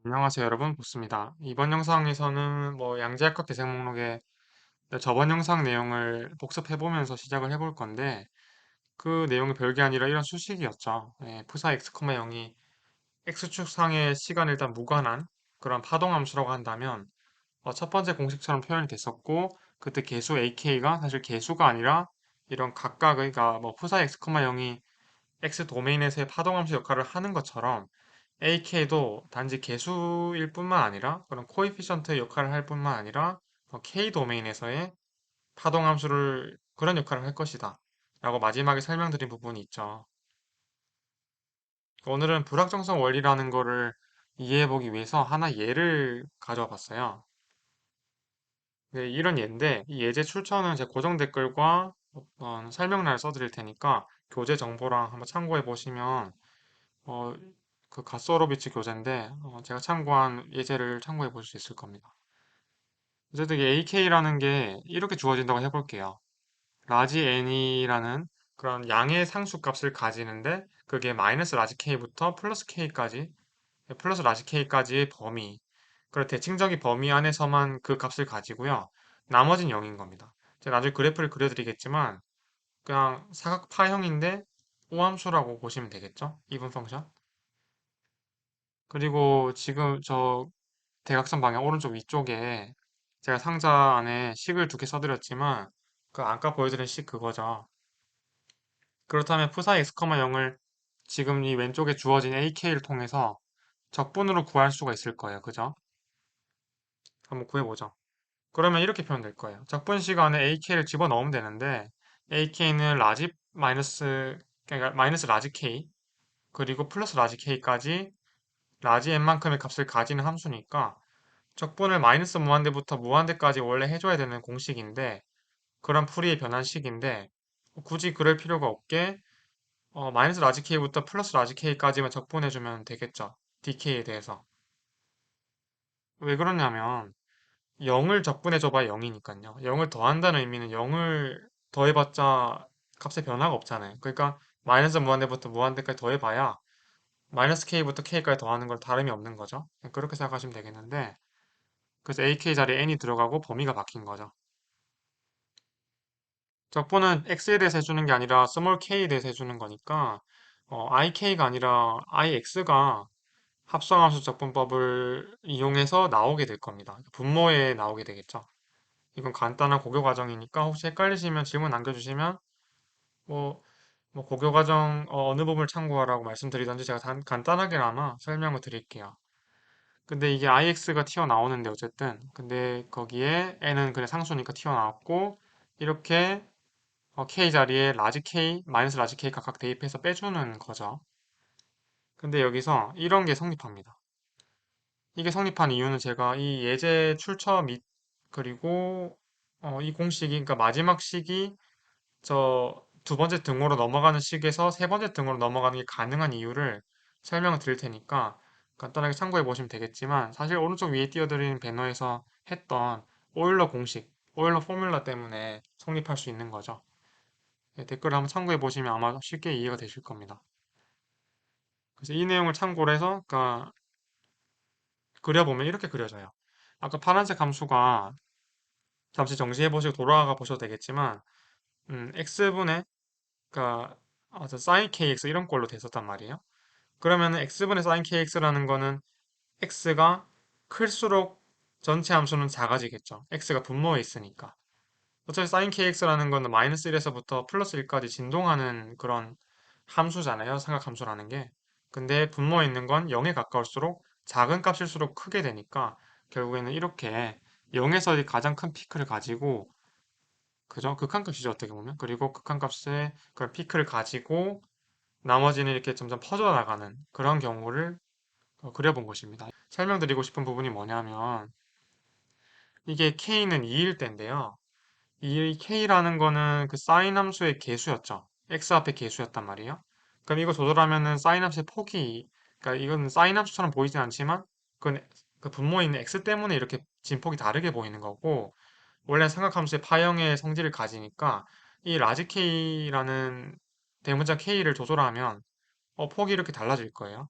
안녕하세요 여러분, 보스입니다. 이번 영상에서는 양자역학 대책 목록의 저번 영상 내용을 복습해보면서 시작을 해볼 건데, 그 내용이 별게 아니라 이런 수식이었죠. 푸사 x, 0이 x축상의 시간에 일단 무관한 그런 파동함수라고 한다면, 첫 번째 공식처럼 표현이 됐었고, 그때 개수 ak가 사실 개수가 아니라 이런 각각의, 그러니까 푸사 x, 0이 x 도메인에서의 파동함수 역할을 하는 것처럼 AK도 단지 개수일 뿐만 아니라 그런 코에피션트의 역할을 할 뿐만 아니라 K 도메인에서의 파동함수를 그런 역할을 할 것이다 라고 마지막에 설명드린 부분이 있죠. 오늘은 불확정성 원리라는 거를 이해해보기 위해서 하나 예를 가져와 봤어요. 네, 이런 예인데 이 예제 출처는 제 고정 댓글과 어떤 설명란을 써드릴 테니까 교재 정보랑 한번 참고해 보시면 어, 그 가스오로비치 교재인데 제가 참고한 예제를 참고해 보실 수 있을 겁니다. 어쨌든 이 AK라는 게 이렇게 주어진다고 해볼게요. 라지 n이라는 그런 양의 상수값을 가지는데 그게 마이너스 라지 k부터 플러스 k까지 플러스 라지 k까지의 범위, 그런 대칭적인 범위 안에서만 그 값을 가지고요. 나머지는 0인 겁니다. 제가 나중에 그래프를 그려드리겠지만 그냥 사각파형인데 오함수라고 보시면 되겠죠? 이분 펑션. 그리고 지금 저 대각선 방향 오른쪽 위쪽에 제가 상자 안에 식을 두 개 써드렸지만 그 아까 보여드린 식 그거죠. 그렇다면 푸사의 x, 0을 지금 이 왼쪽에 주어진 ak를 통해서 적분으로 구할 수가 있을 거예요. 그죠? 한번 구해보죠. 그러면 이렇게 표현될 거예요. 적분 시간에 ak를 집어넣으면 되는데 ak는 라지 마이너스 그러니까 마이너스 라지 k 그리고 플러스 라지 k까지 라지 n만큼의 값을 가지는 함수니까 적분을 마이너스 무한대부터 무한대까지 원래 해줘야 되는 공식인데 그런 풀이의 변환식인데 굳이 그럴 필요가 없게 마이너스 라지 k부터 플러스 라지 k까지만 적분해주면 되겠죠. dk에 대해서. 왜 그러냐면 0을 적분해줘봐야 0이니까요. 0을 더한다는 의미는 0을 더해봤자 값의 변화가 없잖아요. 그러니까 마이너스 무한대부터 무한대까지 더해봐야 마이너스 k부터 k까지 더하는 걸 다름이 없는 거죠. 그렇게 생각하시면 되겠는데 그래서 ak 자리에 n이 들어가고 범위가 바뀐 거죠. 적분은 x에 대해서 해주는 게 아니라 small k에 대해서 해주는 거니까 ik가 아니라 ix가 합성함수 적분법을 이용해서 나오게 될 겁니다. 분모에 나오게 되겠죠. 이건 간단한 고교 과정이니까 혹시 헷갈리시면 질문 남겨주시면 뭐, 고교 과정 어느 부분을 참고하라고 말씀드리던지 제가 간단하게나마 설명을 드릴게요. 근데 이게 ix가 튀어나오는데 어쨌든 근데 거기에 n은 그냥 상수니까 튀어나왔고 이렇게 K 자리에 라지 K, 마이너스 라지 K 각각 대입해서 빼주는 거죠. 근데 여기서 이런 게 성립합니다. 이게 성립한 이유는 제가 이 예제 출처 및 그리고 이 공식이 그러니까 마지막 식이 저 두 번째 등호로 넘어가는 식에서 세 번째 등호로 넘어가는 게 가능한 이유를 설명을 드릴 테니까 간단하게 참고해 보시면 되겠지만 사실 오른쪽 위에 띄워드리는 배너에서 했던 오일러 공식, 오일러 포뮬러 때문에 성립할 수 있는 거죠. 네, 댓글을 한번 참고해 보시면 아마 쉽게 이해가 되실 겁니다. 그래서 이 내용을 참고로 해서 그러니까 그려보면 이렇게 그려져요. 아까 파란색 함수가 잠시 정지해 보시고 돌아가 보셔도 되겠지만 x분의 그러니까 저 sin kx 이런 꼴로 됐었단 말이에요. 그러면 x분의 sin kx라는 거는 x가 클수록 전체 함수는 작아지겠죠. x가 분모에 있으니까. 어차피 sin kx라는 거는 마이너스 1에서부터 플러스 1까지 진동하는 그런 함수잖아요. 삼각함수라는 게. 근데 분모에 있는 건 0에 가까울수록 작은 값일수록 크게 되니까 결국에는 이렇게 0에서 가장 큰 피크를 가지고 그죠? 극한값이죠, 어떻게 보면. 그리고 극한값의 그런 피크를 가지고 나머지는 이렇게 점점 퍼져나가는 그런 경우를 그려본 것입니다. 설명드리고 싶은 부분이 뭐냐면 이게 k는 2일 때인데요. 이 k라는 거는 그 사인 함수의 개수였죠. x 앞에 개수였단 말이에요. 그럼 이거 조절하면은 사인 함수의 폭이, 그러니까 이건 사인 함수처럼 보이진 않지만 그건 그 분모에 있는 x 때문에 이렇게 진폭이 다르게 보이는 거고 원래 삼각함수의 파형의 성질을 가지니까 이 라지 k라는 대문자 k를 조절하면 폭이 이렇게 달라질 거예요.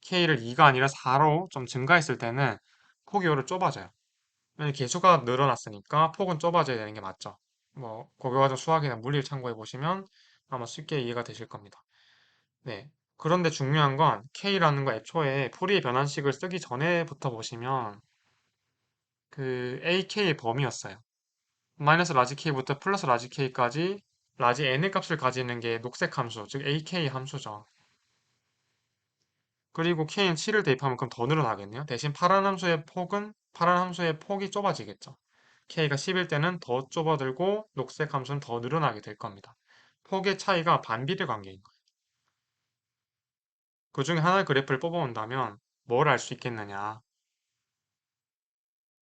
k를 2가 아니라 4로 좀 증가했을 때는 폭이 오히려 좁아져요. 왜냐면 개수가 늘어났으니까 폭은 좁아져야 되는 게 맞죠. 뭐 고교과정 수학이나 물리를 참고해 보시면 아마 쉽게 이해가 되실 겁니다. 네. 그런데 중요한 건 k라는 거 애초에 풀이의 변환식을 쓰기 전에부터 보시면 그 ak의 범위였어요. 마이너스 라지 k부터 플러스 라지 k까지 라지 n의 값을 가지는 게 녹색 함수, 즉 ak 함수죠. 그리고 k는 7을 대입하면 그럼 더 늘어나겠네요. 대신 파란 함수의 폭이 좁아지겠죠. k가 10일 때는 더 좁아들고 녹색 함수는 더 늘어나게 될 겁니다. 폭의 차이가 반비례 관계인 거예요. 그 중에 하나의 그래프를 뽑아온다면 뭘 알 수 있겠느냐.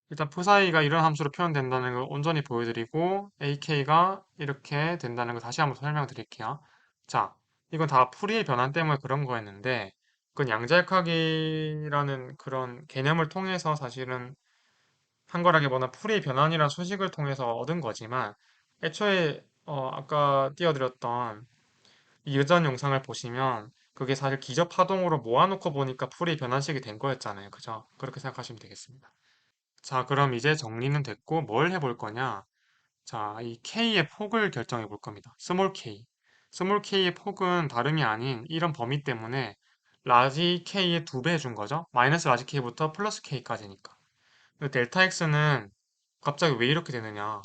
일단 푸사이가 이런 함수로 표현된다는 걸 온전히 보여드리고 ak가 이렇게 된다는 걸 다시 한번 설명드릴게요. 자, 이건 다 풀이의 변환 때문에 그런 거였는데 그건 양자역학이라는 그런 개념을 통해서 사실은 한 거라기보다 풀이의 변환이라는 소식을 통해서 얻은 거지만 애초에 아까 띄워드렸던 이 예전 영상을 보시면 그게 사실 기저 파동으로 모아놓고 보니까 풀이 변환식이 된 거였잖아요. 그죠? 그렇게 생각하시면 되겠습니다. 자, 그럼 이제 정리는 됐고 뭘 해볼 거냐? 자, 이 K의 폭을 결정해 볼 겁니다. 스몰 K. 스몰 K의 폭은 다름이 아닌 이런 범위 때문에 라지 K의 2배 준 거죠. 마이너스 라지 K부터 플러스 K까지니까. 델타 X는 갑자기 왜 이렇게 되느냐?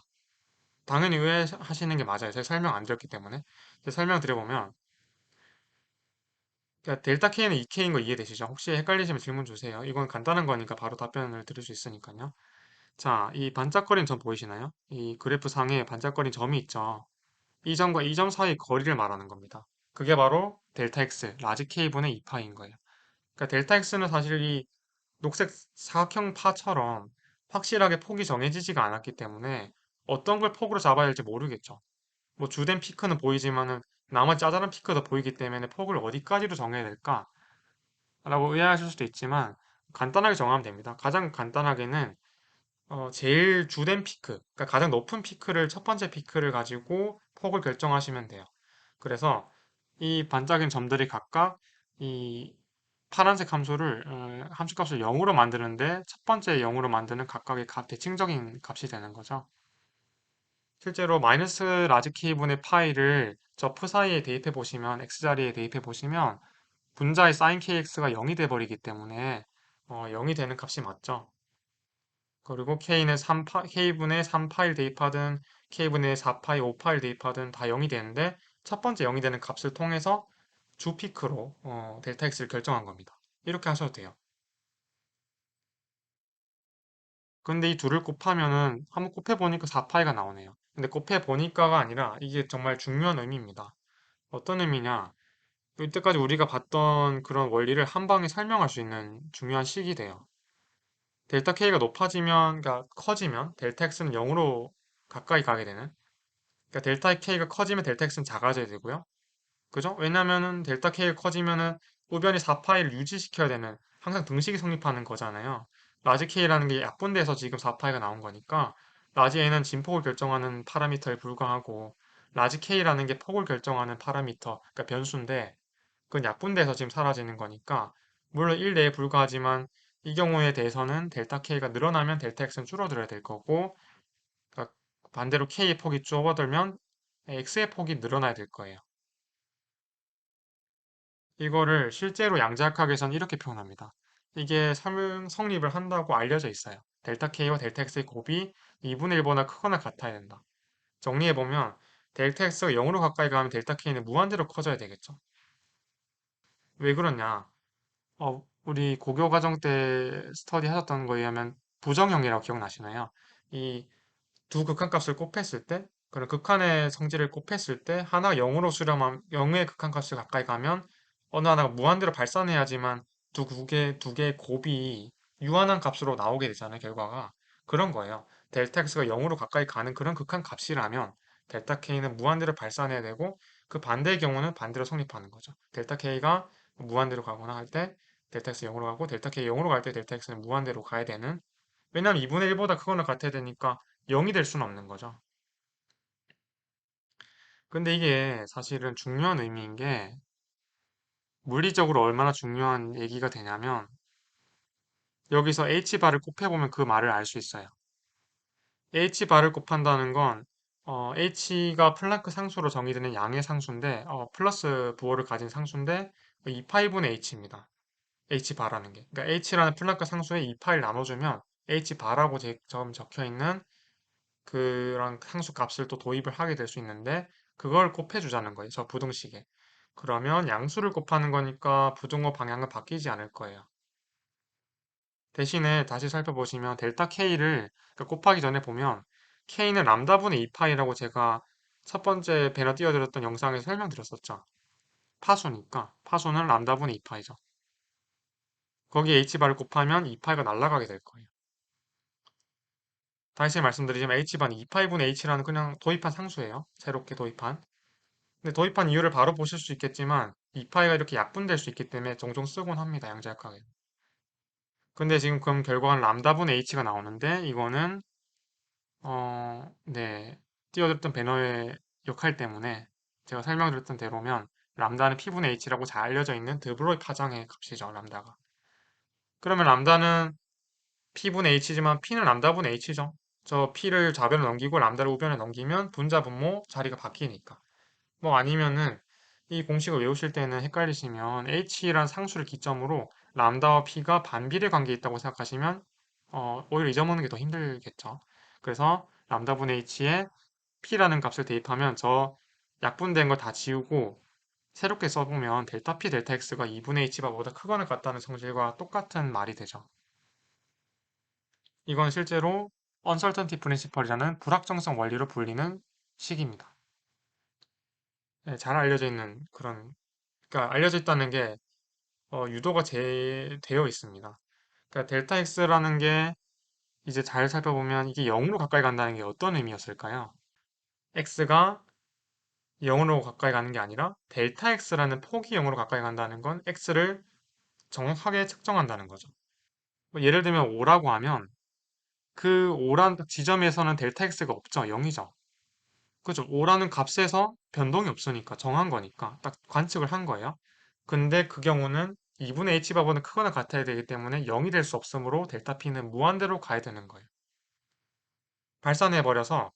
당연히 의아하시는 게 맞아요. 제가 설명 안 드렸기 때문에. 제가 설명 드려보면 그러니까 델타 K는 2K인 거 이해되시죠? 혹시 헷갈리시면 질문 주세요. 이건 간단한 거니까 바로 답변을 드릴 수 있으니까요. 자, 이 반짝거린 점 보이시나요? 이 그래프 상에 반짝거린 점이 있죠. 이 점과 이 점 사이 거리를 말하는 겁니다. 그게 바로 델타 X, 라지 K분의 2파인 거예요. 그러니까 델타 X는 사실 이 녹색 사각형 파처럼 확실하게 폭이 정해지지가 않았기 때문에 어떤 걸 폭으로 잡아야 할지 모르겠죠. 뭐 주된 피크는 보이지만은 나머지 짜잘한 피크도 보이기 때문에 폭을 어디까지로 정해야 될까? 라고 의아하실 수도 있지만 간단하게 정하면 됩니다. 가장 간단하게는 제일 주된 피크, 그러니까 가장 높은 피크를 첫 번째 피크를 가지고 폭을 결정하시면 돼요. 그래서 이 반짝인 점들이 각각 이 파란색 함수를 함수값을 0으로 만드는데 첫 번째 0으로 만드는 각각의 대칭적인 값이 되는 거죠. 실제로 마이너스 라지 k분의 파이를 저 프 사이에 대입해 보시면 x자리에 대입해 보시면 분자의 sin kx가 0이 돼 버리기 때문에 0이 되는 값이 맞죠. 그리고 k는 k분의 3파일 대입하든 k분의 4파이, 5파일 대입하든 다 0이 되는데 첫 번째 0이 되는 값을 통해서 주 피크로 델타 x를 결정한 겁니다. 이렇게 하셔도 돼요. 근데 이 둘을 곱하면은 한번 곱해보니까 4파이가 나오네요. 근데 곱해보니까가 아니라 이게 정말 중요한 의미입니다. 어떤 의미냐? 이때까지 우리가 봤던 그런 원리를 한 방에 설명할 수 있는 중요한 식이 돼요. 델타 K가 높아지면, 그러니까 커지면 델타 X는 0으로 가까이 가게 되는. 그러니까 델타 K가 커지면 델타 X는 작아져야 되고요. 그죠? 왜냐면은 델타 K가 커지면은 우변이 4파이를 유지시켜야 되는 항상 등식이 성립하는 거잖아요. 라지 K라는 게 약분돼서 지금 4파이가 나온 거니까 라지 N은 진폭을 결정하는 파라미터에 불과하고 라지 K라는 게 폭을 결정하는 파라미터, 그러니까 변수인데 그건 약분돼서 지금 사라지는 거니까 물론 1 내에 불과하지만 이 경우에 대해서는 델타 K가 늘어나면 델타 X는 줄어들어야 될 거고 그러니까 반대로 K의 폭이 줄어들면 X의 폭이 늘어나야 될 거예요. 이거를 실제로 양자역학에서는 이렇게 표현합니다. 이게 성립을 한다고 알려져 있어요. 델타 K와 델타 X의 곱이 2분의 1보다 크거나 같아야 된다. 정리해보면 델타 X가 0으로 가까이 가면 델타 K는 무한대로 커져야 되겠죠. 왜 그러냐? 우리 고교 과정 때 스터디 하셨던 거에 의하면 부정형이라고 기억나시나요? 이 두 극한값을 곱했을 때, 그런 극한의 성질을 곱했을 때, 하나가 0으로 수렴하면, 0의 극한값을 가까이 가면, 어느 하나가 무한대로 발산해야지만 두 개의 곱이 유한한 값으로 나오게 되잖아요, 결과가. 그런 거예요. 델타 x가 0으로 가까이 가는 그런 극한 값이라면, 델타 k는 무한대로 발산해야 되고, 그 반대의 경우는 반대로 성립하는 거죠. 델타 k가 무한대로 가거나 할 때, 델타 x 0으로 가고, 델타 k 0으로 갈 때 델타 x는 무한대로 가야 되는, 왜냐면 2분의 1보다 크거나 같아야 되니까 0이 될 수는 없는 거죠. 근데 이게 사실은 중요한 의미인 게 물리적으로 얼마나 중요한 얘기가 되냐면 여기서 H바를 곱해보면 그 말을 알 수 있어요. H바를 곱한다는 건 H가 플랑크 상수로 정의되는 양의 상수인데 플러스 부호를 가진 상수인데 2파이분의 H입니다. H바라는 게. 그러니까 H라는 플랑크 상수에 2파를 나눠주면 H바라고 지금 적혀 있는 그런 상수 값을 또 도입을 하게 될 수 있는데 그걸 곱해주자는 거예요. 저 부등식에. 그러면 양수를 곱하는 거니까 부등호 방향은 바뀌지 않을 거예요. 대신에 다시 살펴보시면 델타 K를 곱하기 전에 보면 K는 람다분의 2파이라고 제가 첫 번째 배너 띄워드렸던 영상에서 설명드렸었죠. 파수니까 파수는 람다분의 2파이죠. 거기에 H바를 곱하면 2파이가 날아가게 될 거예요. 다시 말씀드리지만 H반이 2파이분의 H라는 그냥 도입한 상수예요. 새롭게 도입한. 근데 도입한 이유를 바로 보실 수 있겠지만 2파이가 이렇게 약분될 수 있기 때문에 종종 쓰곤 합니다. 양자역학에. 근데 지금 그럼 결과는 람다분의 H가 나오는데 이거는 네. 띄워드렸던 배너의 역할 때문에 제가 설명드렸던 대로면 람다는 P분의 H라고 잘 알려져 있는 드브로이 파장의 값이죠, 람다가. 그러면 람다는 P분의 H지만 P는 람다분의 H죠. 저 P를 좌변에 넘기고 람다를 우변에 넘기면 분자 분모 자리가 바뀌니까. 뭐 아니면은 이 공식을 외우실 때는 헷갈리시면 H란 상수를 기점으로 람다와 P가 반비례 관계에 있다고 생각하시면 오히려 잊어먹는 게 더 힘들겠죠. 그래서 람다분의 H에 P라는 값을 대입하면 저 약분된 거 다 지우고 새롭게 써보면 델타 P 델타 X가 2분의 H바보다 크거나 같다는 성질과 똑같은 말이 되죠. 이건 실제로 uncertainty principle이라는 불확정성 원리로 불리는 식입니다. 네, 잘 알려져 있는 그런, 그러니까 알려져 있다는 게 유도가 되어 있습니다. 그러니까 델타 X라는 게 이제 잘 살펴보면 이게 0으로 가까이 간다는 게 어떤 의미였을까요? X가 0으로 가까이 가는 게 아니라 델타 X라는 폭이 0으로 가까이 간다는 건 X를 정확하게 측정한다는 거죠. 뭐 예를 들면 5라고 하면 그 5란 지점에서는 델타 X가 없죠. 0이죠. 그죠? 5라는 값에서 변동이 없으니까 정한 거니까 딱 관측을 한 거예요. 근데 그 경우는 2분의 h바보는 크거나 같아야 되기 때문에 0이 될 수 없으므로 델타 p는 무한대로 가야 되는 거예요. 발산해버려서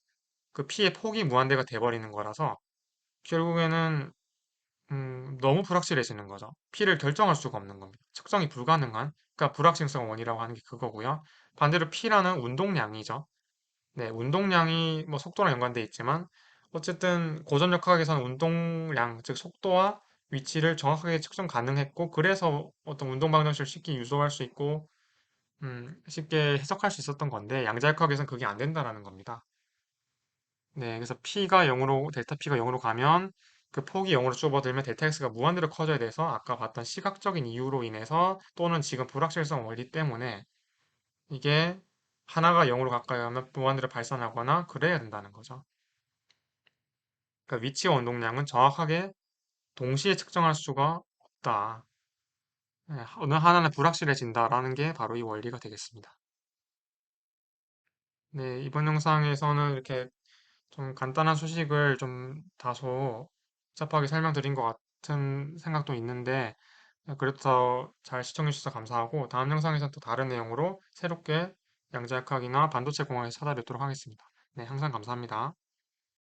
그 p의 폭이 무한대가 돼버리는 거라서 결국에는 너무 불확실해지는 거죠. p를 결정할 수가 없는 겁니다. 측정이 불가능한, 그러니까 불확실성 원이라고 하는 게 그거고요. 반대로 p라는 운동량이죠. 네, 운동량이 뭐 속도랑 연관돼 있지만 어쨌든 고전력학에서는 운동량, 즉 속도와 위치를 정확하게 측정 가능했고 그래서 어떤 운동 방정식을 쉽게 유도할 수 있고 쉽게 해석할 수 있었던 건데 양자역학에서는 그게 안 된다라는 겁니다. 네, 그래서 P가 0으로 델타 P가 0으로 가면 그 폭이 0으로 줄어들면 델타 X가 무한대로 커져야 돼서 아까 봤던 시각적인 이유로 인해서 또는 지금 불확실성 원리 때문에 이게 하나가 0으로 가까이 가면 무한대로 발산하거나 그래야 된다는 거죠. 그러니까 위치와 운동량은 정확하게 동시에 측정할 수가 없다. 네, 어느 하나는 불확실해진다라는 게 바로 이 원리가 되겠습니다. 네, 이번 영상에서는 이렇게 좀 간단한 소식을 좀 다소 복잡하게 설명드린 것 같은 생각도 있는데 그래도 더 잘 시청해 주셔서 감사하고 다음 영상에서 또 다른 내용으로 새롭게 양자역학이나 반도체 공학에서 찾아뵙도록 하겠습니다. 네, 항상 감사합니다.